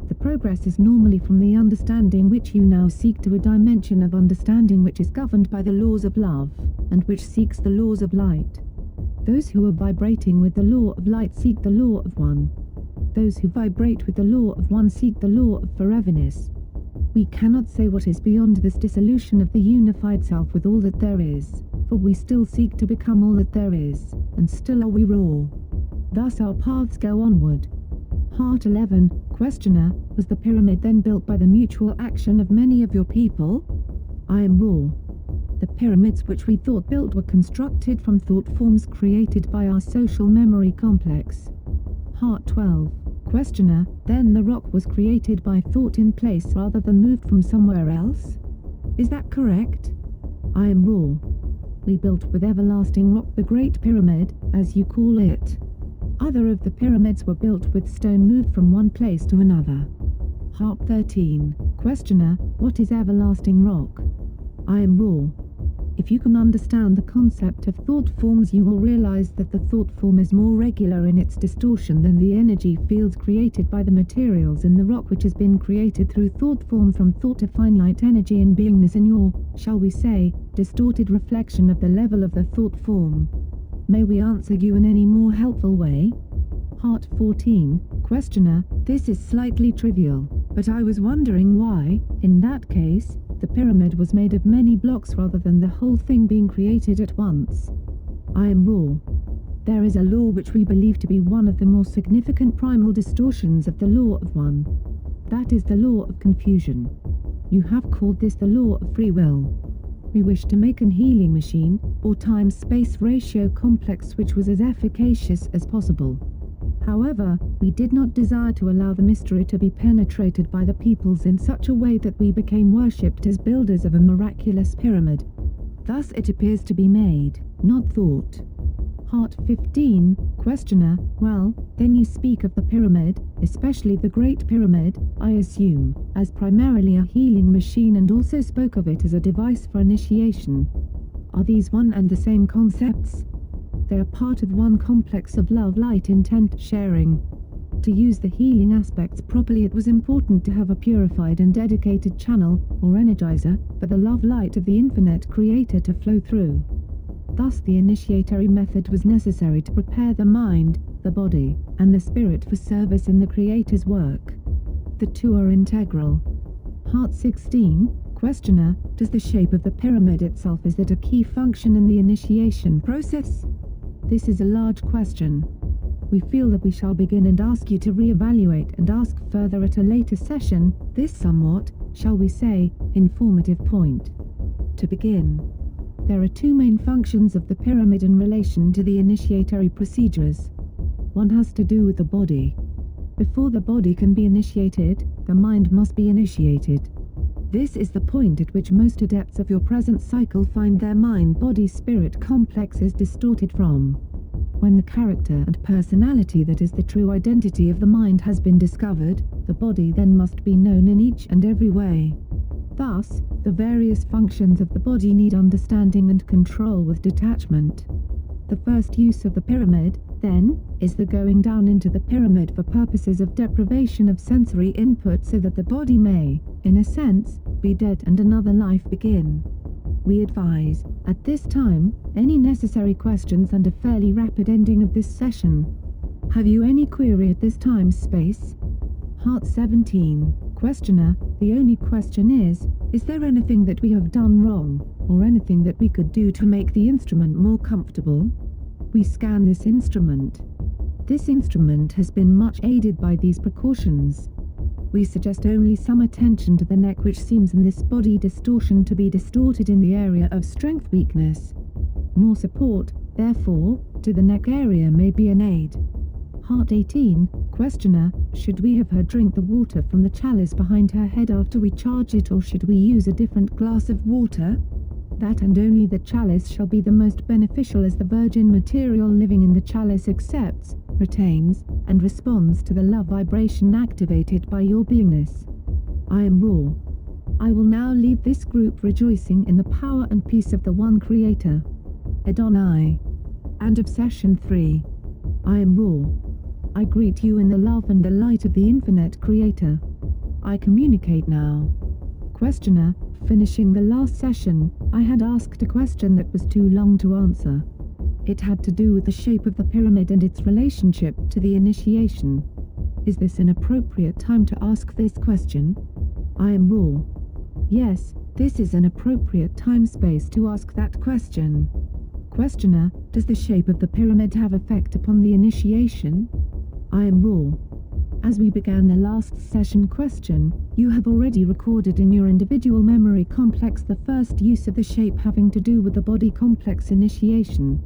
A: The progress is normally from the understanding which you now seek to a dimension of understanding which is governed by the laws of love, and which seeks the laws of light. Those who are vibrating with the law of light seek the law of one. Those who vibrate with the law of one seek the law of foreverness. We cannot say what is beyond this dissolution of the unified self with all that there is, for we still seek to become all that there is, and still are we raw. Thus our paths go onward. Heart 11, questioner, was the pyramid then built by the mutual action of many of your people? I am raw. The pyramids which we thought built were constructed from thought forms created by our social memory complex. Heart 12, questioner, then the rock was created by thought in place rather than moved from somewhere else? Is that correct? I am raw. We built with everlasting rock the Great Pyramid, as you call it. Other of the pyramids were built with stone moved from one place to another. Heart 13, questioner, what is everlasting rock? I am raw. If you can understand the concept of thought forms, you will realize that the thought form is more regular in its distortion than the energy field created by the materials in the rock, which has been created through thought form from thought to finite energy and beingness in your, shall we say, distorted reflection of the level of the thought form. May we answer you in any more helpful way? Heart 14, questioner, this is slightly trivial, but I was wondering why, in that case, the pyramid was made of many blocks rather than the whole thing being created at once. I am raw. There is a law which we believe to be one of the more significant primal distortions of the law of one. That is the law of confusion. You have called this the law of free will. We wish to make an healing machine, or time-space ratio complex which was as efficacious as possible. However, we did not desire to allow the mystery to be penetrated by the peoples in such a way that we became worshipped as builders of a miraculous pyramid. Thus it appears to be made, not thought. Heart 15, questioner, well, then you speak of the pyramid, especially the Great Pyramid, I assume, as primarily a healing machine, and also spoke of it as a device for initiation. Are these one and the same concepts? They are part of one complex of love, light, intent, sharing. To use the healing aspects properly, it was important to have a purified and dedicated channel, or energizer, for the love light of the infinite creator to flow through. Thus the initiatory method was necessary to prepare the mind, the body, and the spirit for service in the creator's work. The two are integral. Heart 16, questioner, does the shape of the pyramid itself, is it a key function in the initiation process? This is a large question. We feel that we shall begin and ask you to re-evaluate and ask further at a later session, this somewhat, shall we say, informative point. To begin, there are two main functions of the pyramid in relation to the initiatory procedures. One has to do with the body. Before the body can be initiated, the mind must be initiated. This is the point at which most adepts of your present cycle find their mind-body-spirit complexes distorted from. When the character and personality that is the true identity of the mind has been discovered, the body then must be known in each and every way. Thus, the various functions of the body need understanding and control with detachment. The first use of the pyramid, then, is the going down into the pyramid for purposes of deprivation of sensory input so that the body may, in a sense, be dead and another life begin. We advise, at this time, any necessary questions and a fairly rapid ending of this session. Have you any query at this time, space? Heart 17, questioner, the only question is there anything that we have done wrong, or anything that we could do to make the instrument more comfortable? We scan this instrument. This instrument has been much aided by these precautions. We suggest only some attention to the neck, which seems in this body distortion to be distorted in the area of strength weakness. More support, therefore, to the neck area may be an aid. Heart 18, questioner, should we have her drink the water from the chalice behind her head after we charge it, or should we use a different glass of water? That and only the chalice shall be the most beneficial, as the virgin material living in the chalice accepts, retains, and responds to the love vibration activated by your beingness. I am raw. I will now leave this group rejoicing in the power and peace of the one Creator. Adonai. And of Session 3. I am Raw. I greet you in the love and the light of the infinite Creator. I communicate now. Questioner, finishing the last session, I had asked a question that was too long to answer. It had to do with the shape of the pyramid and its relationship to the initiation. Is this an appropriate time to ask this question? I am Raw. Yes, this is an appropriate time-space to ask that question. Questioner, does the shape of the pyramid have effect upon the initiation? I am Raw. As we began the last session question, you have already recorded in your individual memory complex the first use of the shape having to do with the body complex initiation.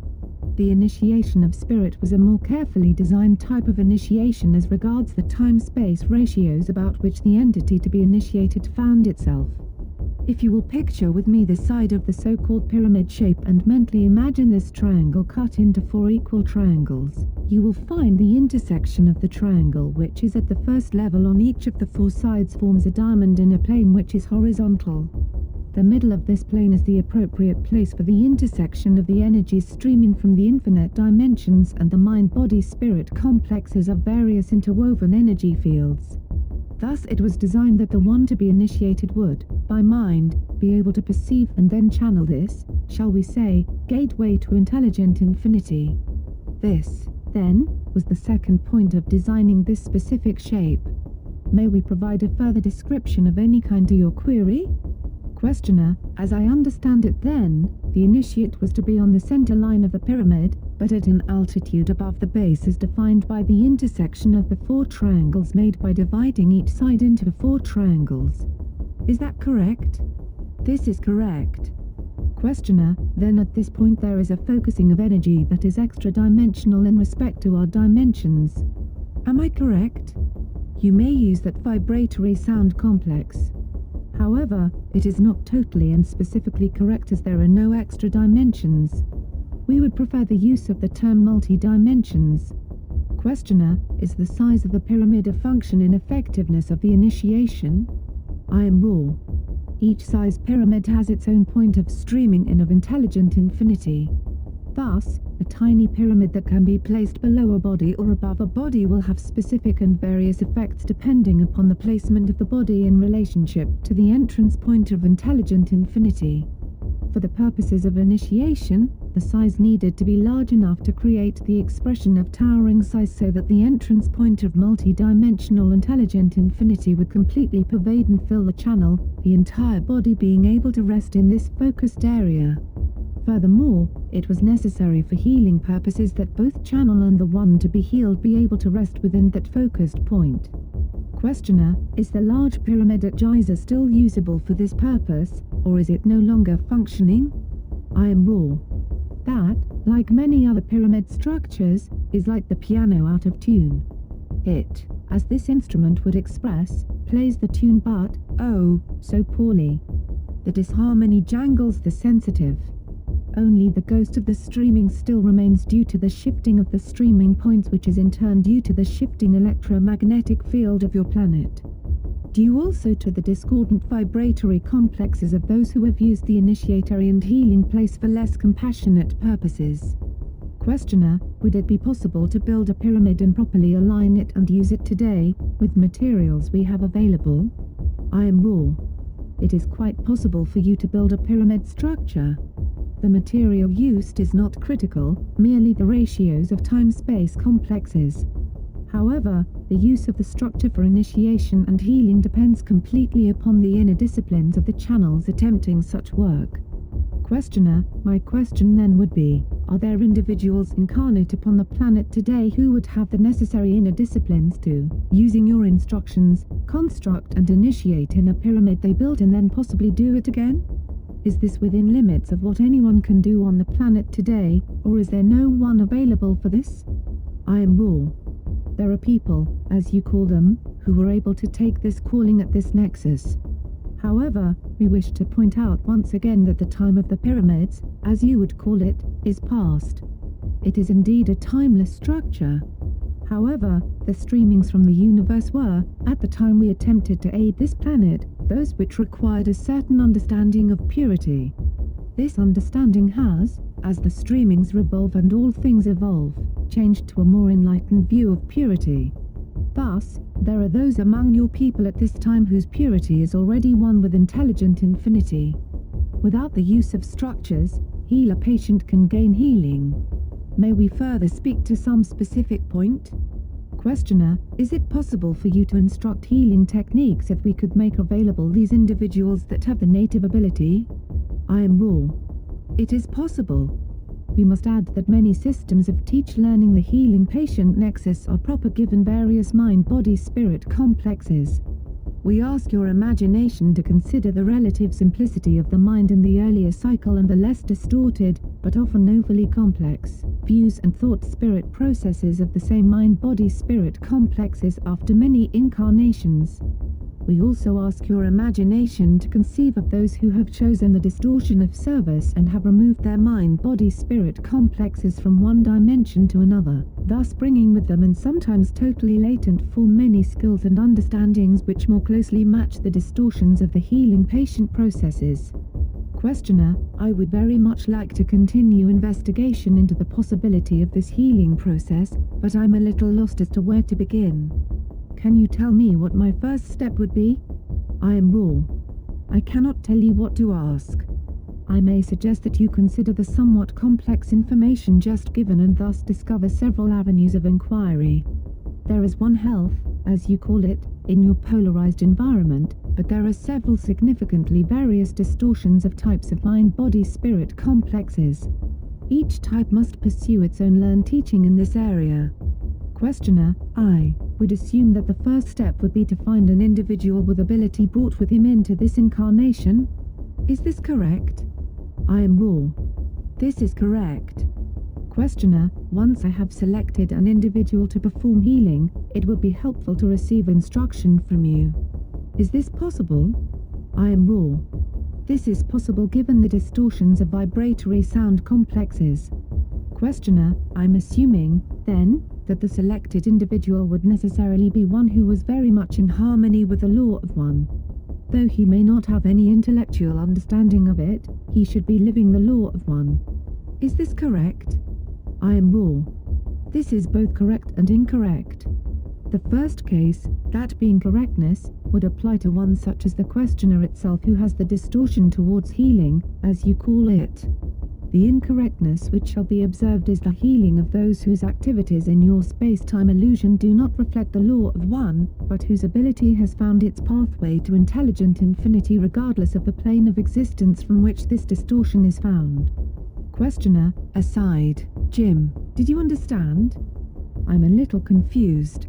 A: The initiation of spirit was a more carefully designed type of initiation as regards the time-space ratios about which the entity to be initiated found itself. If you will picture with me the side of the so-called pyramid shape and mentally imagine this triangle cut into 4 equal triangles, you will find the intersection of the triangle, which is at the first level on each of the 4 sides, forms a diamond in a plane which is horizontal. The middle of this plane is the appropriate place for the intersection of the energies streaming from the infinite dimensions and the mind-body-spirit complexes of various interwoven energy fields. Thus it was designed that the one to be initiated would, by mind, be able to perceive and then channel this, shall we say, gateway to intelligent infinity. This, then, was the second point of designing this specific shape. May we provide a further description of any kind to your query? Questioner, as I understand it then, the initiate was to be on the center line of the pyramid, but at an altitude above the base as defined by the intersection of the 4 triangles made by dividing each side into 4 triangles. Is that correct? This is correct. Questioner, then at this point there is a focusing of energy that is extra-dimensional in respect to our dimensions. Am I correct? You may use that vibratory sound complex. However, it is not totally and specifically correct as there are no extra dimensions. We would prefer the use of the term multi-dimensions. Questioner, is the size of the pyramid a function in effectiveness of the initiation? I am Raw. Each size pyramid has its own point of streaming in of intelligent infinity. Thus, a tiny pyramid that can be placed below a body or above a body will have specific and various effects depending upon the placement of the body in relationship to the entrance point of intelligent infinity. For the purposes of initiation, the size needed to be large enough to create the expression of towering size so that the entrance point of multi-dimensional intelligent infinity would completely pervade and fill the channel, the entire body being able to rest in this focused area. Furthermore, it was necessary for healing purposes that both channel and the one to be healed be able to rest within that focused point. Questioner, is the large pyramid at Giza still usable for this purpose, or is it no longer functioning? I am Raw. That, like many other pyramid structures, is like the piano out of tune. It, as this instrument would express, plays the tune but, oh, so poorly. The disharmony jangles the sensitive. Only the ghost of the streaming still remains due to the shifting of the streaming points, which is in turn due to the shifting electromagnetic field of your planet. Due also to the discordant vibratory complexes of those who have used the initiatory and healing place for less compassionate purposes. Questioner, would it be possible to build a pyramid and properly align it and use it today, with materials we have available? I am Raw. It is quite possible for you to build a pyramid structure. The material used is not critical, merely the ratios of time-space complexes. However, the use of the structure for initiation and healing depends completely upon the inner disciplines of the channels attempting such work. Questioner, my question then would be, are there individuals incarnate upon the planet today who would have the necessary inner disciplines to, using your instructions, construct and initiate in a pyramid they built and then possibly do it again? Is this within limits of what anyone can do on the planet today, or is there no one available for this? I am Raw. There are people, as you call them, who were able to take this calling at this nexus. However, we wish to point out once again that the time of the pyramids, as you would call it, is past. It is indeed a timeless structure. However, the streamings from the universe were, at the time we attempted to aid this planet, those which required a certain understanding of purity. This understanding has, as the streamings revolve and all things evolve, changed to a more enlightened view of purity. Thus, there are those among your people at this time whose purity is already one with intelligent infinity. Without the use of structures, a patient can gain healing. May we further speak to some specific point? Questioner, is it possible for you to instruct healing techniques if we could make available these individuals that have the native ability? I am raw. It is possible. We must add that many systems of teach learning the healing patient nexus are proper given various mind-body-spirit complexes. We ask your imagination to consider the relative simplicity of the mind in the earlier cycle and the less distorted, but often overly complex, views and thought-spirit processes of the same mind-body-spirit complexes after many incarnations. We also ask your imagination to conceive of those who have chosen the distortion of service and have removed their mind-body-spirit complexes from one dimension to another, thus bringing with them and sometimes totally latent form many skills and understandings which more closely match the distortions of the healing patient processes. Questioner, I would very much like to continue investigation into the possibility of this healing process, but I'm a little lost as to where to begin. Can you tell me what my first step would be? I am raw. I cannot tell you what to ask. I may suggest that you consider the somewhat complex information just given and thus discover several avenues of inquiry. There is one health, as you call it, in your polarized environment, but there are several significantly various distortions of types of mind-body-spirit complexes. Each type must pursue its own learned teaching in this area. Questioner, I would assume that the first step would be to find an individual with ability brought with him into this incarnation. Is this correct? I am raw. This is correct. Questioner, once I have selected an individual to perform healing, it would be helpful to receive instruction from you. Is this possible? I am raw. This is possible given the distortions of vibratory sound complexes. Questioner, I'm assuming, then, that the selected individual would necessarily be one who was very much in harmony with the law of one. Though he may not have any intellectual understanding of it, he should be living the law of one. Is this correct? I am raw. This is both correct and incorrect. The first case, that being correctness, would apply to one such as the questioner itself who has the distortion towards healing, as you call it. The incorrectness which shall be observed is the healing of those whose activities in your space-time illusion do not reflect the law of one, but whose ability has found its pathway to intelligent infinity regardless of the plane of existence from which this distortion is found. Questioner, aside. Jim, did you understand? I'm a little confused.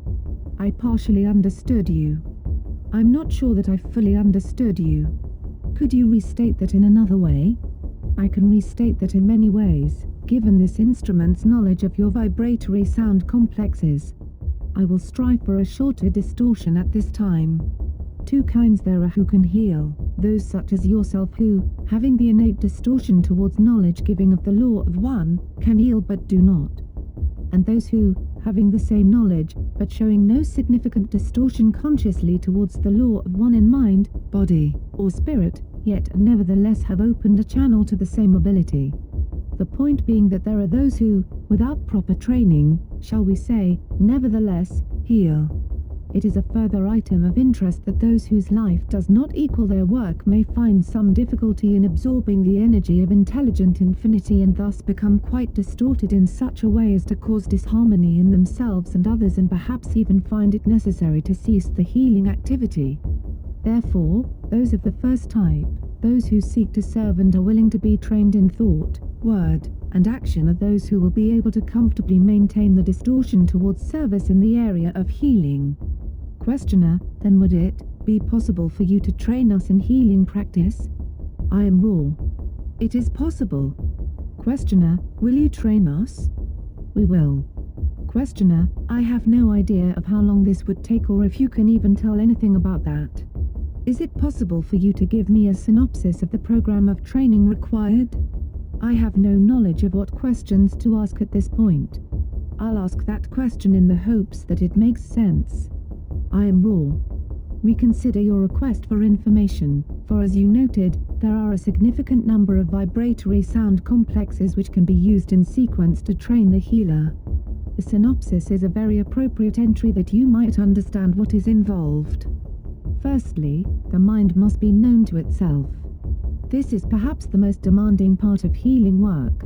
A: I partially understood you. I'm not sure that I fully understood you. Could you restate that in another way? I can restate that in many ways, given this instrument's knowledge of your vibratory sound complexes. I will strive for a shorter distortion at this time. Two kinds there are who can heal, those such as yourself who, having the innate distortion towards knowledge giving of the law of one, can heal but do not. And those who, having the same knowledge, but showing no significant distortion consciously towards the law of one in mind, body, or spirit, yet nevertheless have opened a channel to the same ability. The point being that there are those who, without proper training, shall we say, nevertheless, heal. It is a further item of interest that those whose life does not equal their work may find some difficulty in absorbing the energy of intelligent infinity and thus become quite distorted in such a way as to cause disharmony in themselves and others and perhaps even find it necessary to cease the healing activity. Therefore, those of the first type, those who seek to serve and are willing to be trained in thought, word, and action are those who will be able to comfortably maintain the distortion towards service in the area of healing. Questioner, then would it be possible for you to train us in healing practice? I am raw. It is possible. Questioner, will you train us? We will. Questioner, I have no idea of how long this would take or if you can even tell anything about that. Is it possible for you to give me a synopsis of the program of training required? I have no knowledge of what questions to ask at this point. I'll ask that question in the hopes that it makes sense. I am raw. reconsider your request for information, for as you noted, there are a significant number of vibratory sound complexes which can be used in sequence to train the healer. The synopsis is a very appropriate entry that you might understand what is involved. Firstly, the mind must be known to itself. This is perhaps the most demanding part of healing work.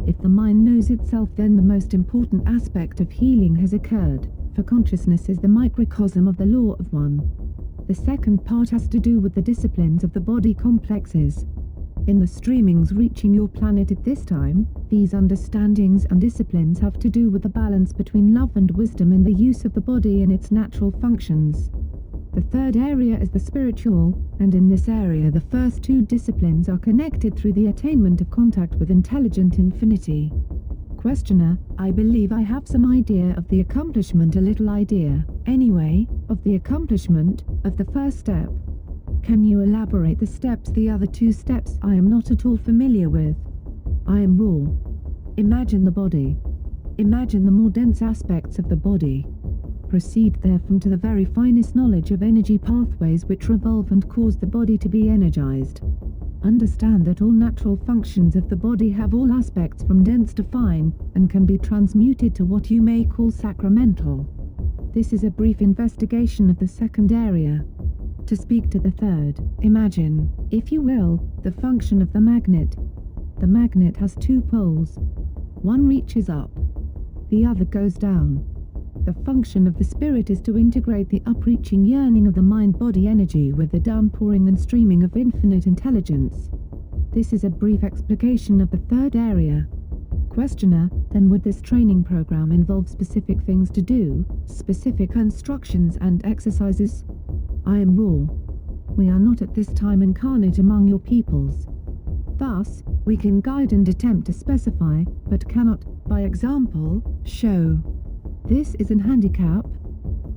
A: If the mind knows itself, then the most important aspect of healing has occurred, for consciousness is the microcosm of the law of one. The second part has to do with the disciplines of the body complexes. In the streamings reaching your planet at this time, these understandings and disciplines have to do with the balance between love and wisdom in the use of the body in its natural functions. The third area is the spiritual, and in this area the first two disciplines are connected through the attainment of contact with intelligent infinity. Questioner: I believe I have some idea of the accomplishment, a little idea, anyway, of the accomplishment of the first step. Can you elaborate the steps? The other two steps I am not at all familiar with. I am raw. Imagine the body. Imagine the more dense aspects of the body. Proceed therefrom to the very finest knowledge of energy pathways which revolve and cause the body to be energized. Understand that all natural functions of the body have all aspects from dense to fine, and can be transmuted to what you may call sacramental. This is a brief investigation of the second area. To speak to the third, imagine, if you will, the function of the magnet. The magnet has two poles. One reaches up. The other goes down. The function of the spirit is to integrate the upreaching yearning of the mind-body energy with the downpouring and streaming of infinite intelligence. This is a brief explication of the third area. Questioner: then would this training program involve specific things to do, specific instructions and exercises? I am raw. We are not at this time incarnate among your peoples. Thus, we can guide and attempt to specify, but cannot, by example, show. This is an handicap.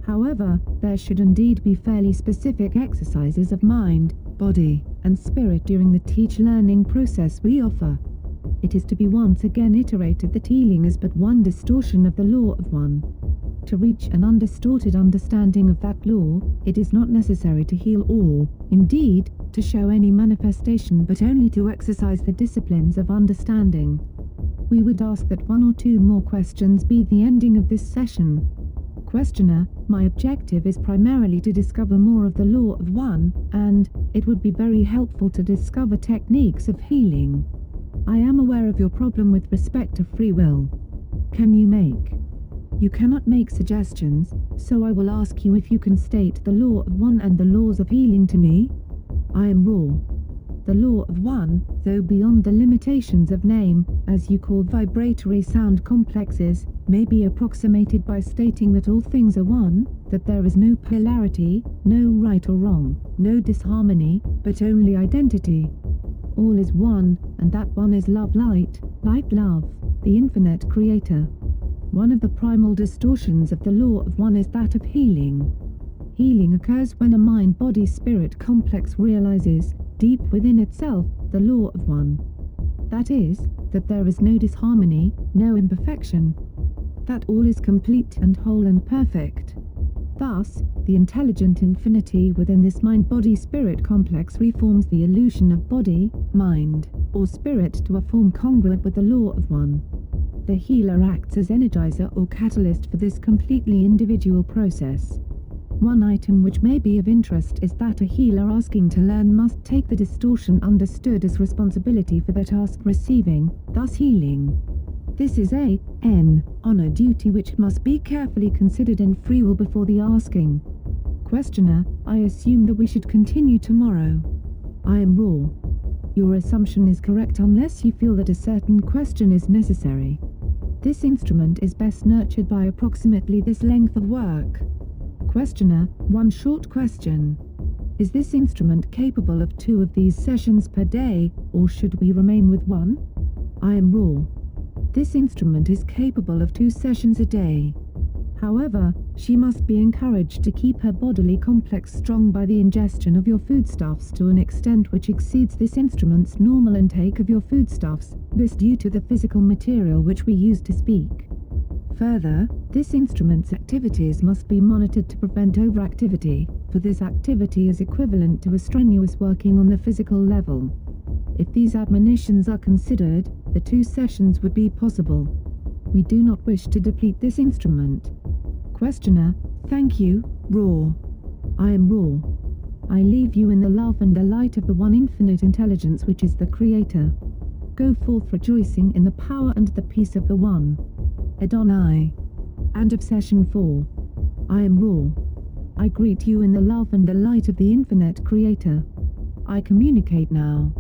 A: However, there should indeed be fairly specific exercises of mind, body, and spirit during the teach-learning process we offer. It is to be once again iterated that healing is but one distortion of the law of one. To reach an undistorted understanding of that law, it is not necessary to heal all, indeed, to show any manifestation, but only to exercise the disciplines of understanding. We would ask that one or two more questions be the ending of this session. Questioner: my objective is primarily to discover more of the law of one, and it would be very helpful to discover techniques of healing. I am aware of your problem with respect to free will. Can you make? You cannot make suggestions, so I will ask you if you can state the law of one and the laws of healing to me. I am raw. The law of one, though beyond the limitations of name, as you call vibratory sound complexes, may be approximated by stating that all things are one, that there is no polarity, no right or wrong, no disharmony, but only identity. All is one, and that one is love, light love, the infinite creator. One of the primal distortions of the law of one is that of healing. Healing occurs when a mind-body-spirit complex realizes, deep within itself, the law of one. That is, that there is no disharmony, no imperfection. That all is complete and whole and perfect. Thus, the intelligent infinity within this mind-body-spirit complex reforms the illusion of body, mind, or spirit to a form congruent with the law of one. The healer acts as energizer or catalyst for this completely individual process. One item which may be of interest is that a healer asking to learn must take the distortion understood as responsibility for the task receiving, thus healing. This is a honor duty which must be carefully considered in free will before the asking. Questioner: I assume that we should continue tomorrow. I am raw. Your assumption is correct unless you feel that a certain question is necessary. This instrument is best nurtured by approximately this length of work. Questioner: one short question. Is this instrument capable of 2 of these sessions per day, or should we remain with 1? I am raw. This instrument is capable of 2 sessions a day. However, she must be encouraged to keep her bodily complex strong by the ingestion of your foodstuffs to an extent which exceeds this instrument's normal intake of your foodstuffs, this due to the physical material which we use to speak. Further, this instrument's activities must be monitored to prevent overactivity, for this activity is equivalent to a strenuous working on the physical level. If these admonitions are considered, the 2 sessions would be possible. We do not wish to deplete this instrument. Questioner: Thank you, Raw. I am Raw. I leave you in the love and the light of the one infinite intelligence which is the Creator. Go forth rejoicing in the power and the peace of the One. Adonai. End of session 4. I am Raw. I greet you in the love and the light of the infinite Creator. I communicate now.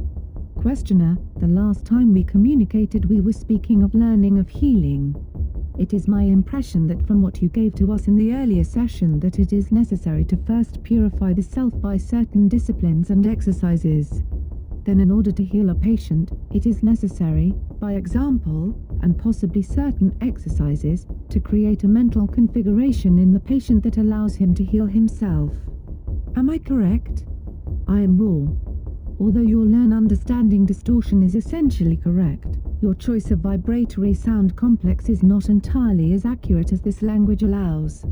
A: Questioner: The last time we communicated we were speaking of learning of healing. It is my impression that from what you gave to us in the earlier session that it is necessary to first purify the self by certain disciplines and exercises. Then in order to heal a patient, it is necessary, by example, and possibly certain exercises, to create a mental configuration in the patient that allows him to heal himself. Am I correct? I am Raw. Although your learn understanding distortion is essentially correct, your choice of vibratory sound complex is not entirely as accurate as this language allows.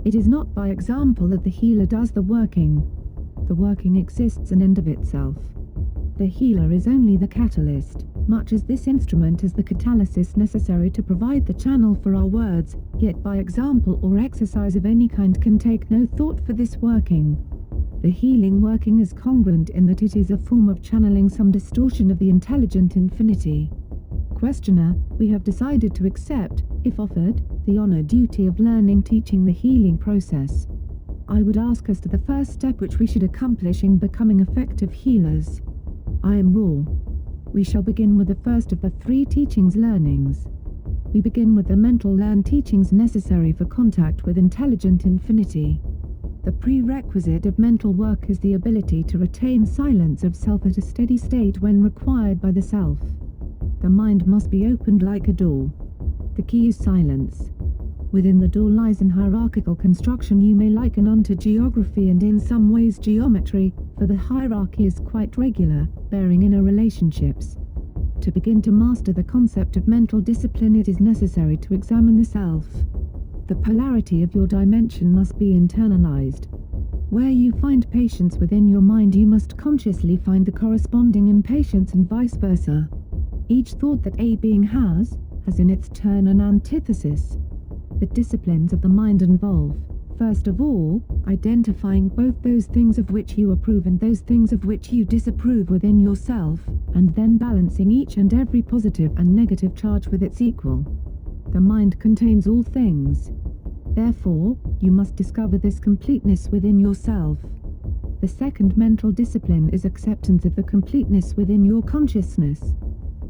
A: It is not by example that the healer does the working. The working exists in and of itself. The healer is only the catalyst, much as this instrument is the catalysis necessary to provide the channel for our words, yet by example or exercise of any kind can take no thought for this working. The healing working is congruent in that it is a form of channeling some distortion of the intelligent infinity. Questioner: We have decided to accept, if offered, the honor duty of learning teaching the healing process. I would ask us to the first step which we should accomplish in becoming effective healers. I am Raw. We shall begin with the first of the 3 teachings learnings. We begin with the mental learn teachings necessary for contact with intelligent infinity. The prerequisite of mental work is the ability to retain silence of self at a steady state when required by the self. The mind must be opened like a door. The key is silence. Within the door lies an hierarchical construction you may liken unto geography and in some ways geometry, for the hierarchy is quite regular, bearing inner relationships. To begin to master the concept of mental discipline it is necessary to examine the self. The polarity of your dimension must be internalized. Where you find patience within your mind you must consciously find the corresponding impatience and vice versa. Each thought that a being has in its turn an antithesis. The disciplines of the mind involve, first of all, identifying both those things of which you approve and those things of which you disapprove within yourself, and then balancing each and every positive and negative charge with its equal. The mind contains all things. Therefore, you must discover this completeness within yourself. The second mental discipline is acceptance of the completeness within your consciousness.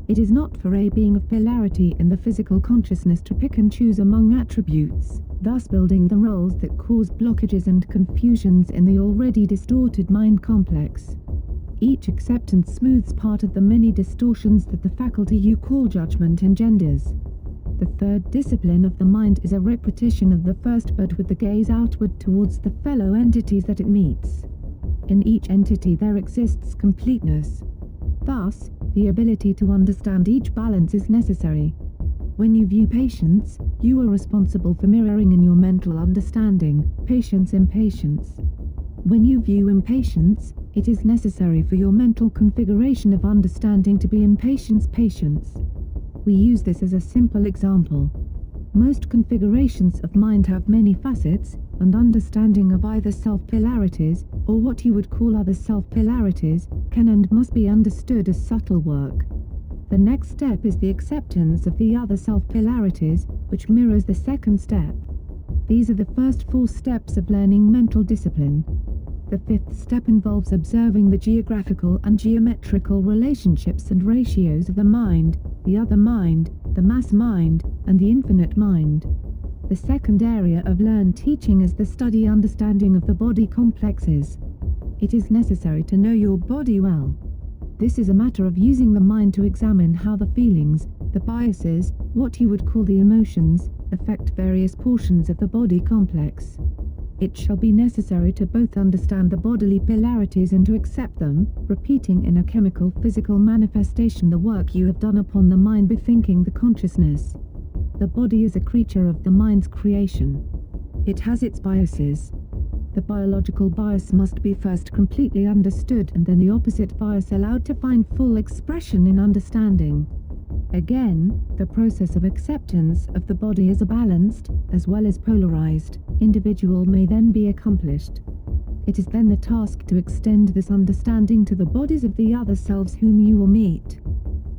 A: It is not for a being of polarity in the physical consciousness to pick and choose among attributes, thus building the roles that cause blockages and confusions in the already distorted mind complex. Each acceptance smooths part of the many distortions that the faculty you call judgment engenders. The third discipline of the mind is a repetition of the first but with the gaze outward towards the fellow entities that it meets. In each entity there exists completeness. Thus, the ability to understand each balance is necessary. When you view patience, you are responsible for mirroring in your mental understanding, patience impatience. When you view impatience, it is necessary for your mental configuration of understanding to be impatience patience. We use this as a simple example. Most configurations of mind have many facets, and understanding of either self-polarities, or what you would call other self-polarities, can and must be understood as subtle work. The next step is the acceptance of the other self-polarities, which mirrors the second step. These are the first 4 steps of learning mental discipline. The 5th step involves observing the geographical and geometrical relationships and ratios of the mind, the other mind, the mass mind, and the infinite mind. The second area of learned teaching is the study understanding of the body complexes. It is necessary to know your body well. This is a matter of using the mind to examine how the feelings, the biases, what you would call the emotions, affect various portions of the body complex. It shall be necessary to both understand the bodily polarities and to accept them, repeating in a chemical physical manifestation the work you have done upon the mind bethinking the consciousness. The body is a creature of the mind's creation. It has its biases. The biological bias must be first completely understood and then the opposite bias allowed to find full expression in understanding. Again, the process of acceptance of the body as a balanced, as well as polarized, individual may then be accomplished. It is then the task to extend this understanding to the bodies of the other selves whom you will meet.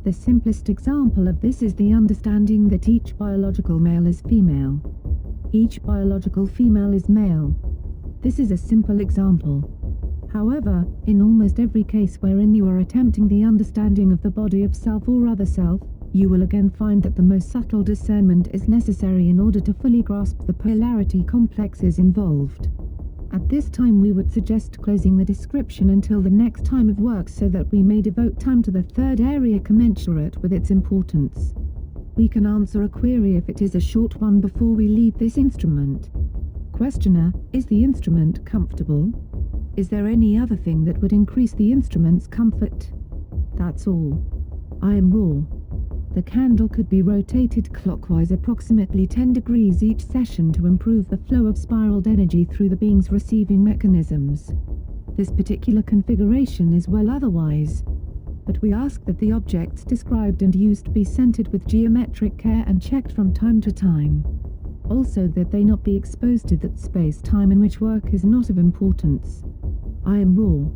A: The simplest example of this is the understanding that each biological male is female. Each biological female is male. This is a simple example. However, in almost every case wherein you are attempting the understanding of the body of self or other self, you will again find that the most subtle discernment is necessary in order to fully grasp the polarity complexes involved. At this time we would suggest closing the description until the next time of work so that we may devote time to the third area commensurate with its importance. We can answer a query if it is a short one before we leave this instrument. Questioner, is the instrument comfortable? Is there any other thing that would increase the instrument's comfort? That's all. I am raw. The candle could be rotated clockwise approximately 10 degrees each session to improve the flow of spiraled energy through the being's receiving mechanisms. This particular configuration is well otherwise, but we ask that the objects described and used be centered with geometric care and checked from time to time. Also that they not be exposed to that space-time in which work is not of importance. I am raw.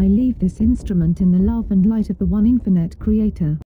A: I leave this instrument in the love and light of the one infinite Creator.